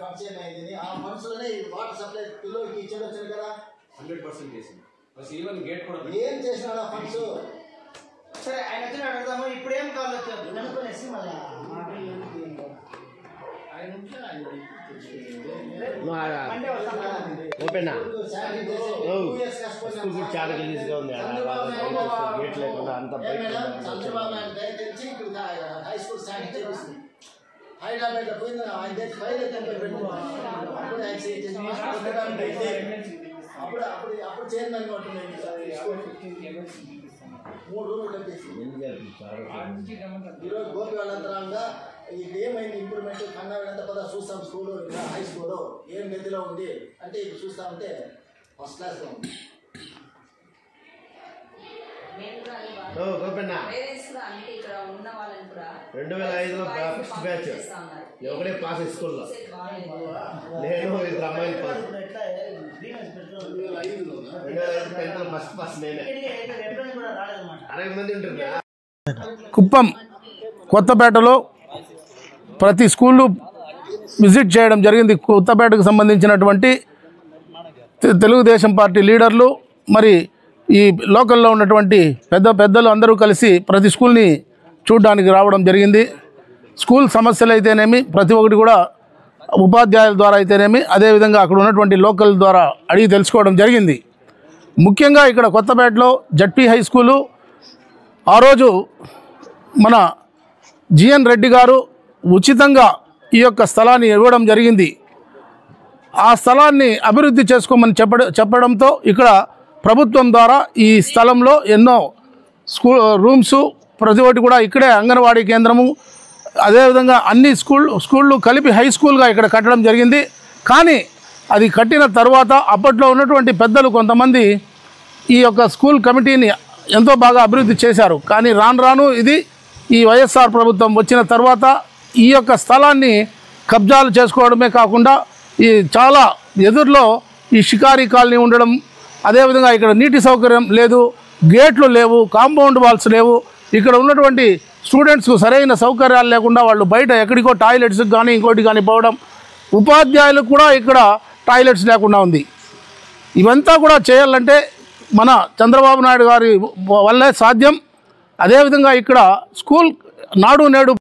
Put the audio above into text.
Function అయింది ఆ ఫంక్షన్లోనే water supply పిల్లలకి ఇచ్చేది కదా 100% చేసింది బస్ ఈవెన్ గేట్ కూడా ఏం చేసినాడు ఆ ఫండ్స్ సరే ఆయన వచ్చిన అడుగుదాము ఇప్పుడు ఏం కావాలి వచ్చారు అనుకునేసి మళ్ళీ ఓపెనా స్కూల్ చాలా గలీజ్గా ఉంది గేట్ లేకుండా అంత చంద్రబాబు తెలిసి హై స్కూల్ స్టాండ్ చేస్తుంది హైదరాబాద్ లో పోయింది ఆయన ఫైల్ అప్పుడు చైర్మన్ ఉంటున్నాయి 3 రూములు కట్టేసి ఈరోజు గోపి వాళ్ళంతరంగా ఇది ఏమైంది ఇంప్రూవ్మెంట్ కన్నా వీళ్ళంతా పదా చూస్తాం స్కూల్ హై స్కూల్ ఏం గతిలో ఉంది అంటే ఇప్పుడు చూస్తా ఉంటే ఫస్ట్ క్లాస్లో ఉంది. ఓపెనా 2005లో ఫస్ట్ బ్యాచ్ ఒకటే పాస్ స్కూల్లో నేను ఇద్దరు అమ్మాయిలు పాస్ 2005 ఫస్ట్ పాస్ నేనే 60 మంది ఉంటున్నా. కుప్పం కొత్తపేటలో ప్రతి స్కూళ్ళు విజిట్ చేయడం జరిగింది. కొత్తపేటకు సంబంధించినటువంటి తెలుగుదేశం పార్టీ లీడర్లు మరి ఈ లోకల్లో ఉన్నటువంటి పెద్దలు అందరూ కలిసి ప్రతి స్కూల్ని చూడడానికి రావడం జరిగింది. స్కూల్ సమస్యలు అయితేనేమి ప్రతి ఒక్కటి కూడా ఉపాధ్యాయుల ద్వారా అయితేనేమి అదేవిధంగా అక్కడ ఉన్నటువంటి లోకల్ ద్వారా అడిగి తెలుసుకోవడం జరిగింది. ముఖ్యంగా ఇక్కడ కొత్తపేటలో జడ్పీ హై స్కూలు ఆ రోజు మన జిఎన్ రెడ్డి గారు ఉచితంగా ఈ యొక్క స్థలాన్ని ఇవ్వడం జరిగింది. ఆ స్థలాన్ని అభివృద్ధి చేసుకోమని చెప్పడంతో ఇక్కడ ప్రభుత్వం ద్వారా ఈ స్థలంలో ఎన్నో రూమ్స్ ప్రతి ఒక్కటి కూడా ఇక్కడే అంగన్వాడీ కేంద్రము అదేవిధంగా అన్ని స్కూళ్ళు కలిపి హై స్కూల్గా ఇక్కడ కట్టడం జరిగింది. కానీ అది కట్టిన తర్వాత అప్పట్లో ఉన్నటువంటి పెద్దలు కొంతమంది ఈ యొక్క స్కూల్ కమిటీని ఎంతో బాగా అభివృద్ధి చేశారు. కానీ రాను ఇది ఈ వైఎస్ఆర్ ప్రభుత్వం వచ్చిన తర్వాత ఈ యొక్క స్థలాన్ని కబ్జాలు చేసుకోవడమే కాకుండా ఈ చాలా ఎదురులో ఈ షికారీ కాలనీ ఉండడం అదేవిధంగా ఇక్కడ నీటి సౌకర్యం లేదు, గేట్లు లేవు, కాంపౌండ్ వాల్స్ లేవు. ఇక్కడ ఉన్నటువంటి స్టూడెంట్స్కు సరైన సౌకర్యాలు లేకుండా వాళ్ళు బయట ఎక్కడికో టాయిలెట్స్కి కానీ ఇంకోటి కానీ పోవడం, ఉపాధ్యాయులకు కూడా ఇక్కడ టాయిలెట్స్ లేకుండా ఉంది. ఇవంతా కూడా చేయాలంటే మన చంద్రబాబు నాయుడు గారి వల్లే సాధ్యం. అదేవిధంగా ఇక్కడ స్కూల్ నాడు నేడు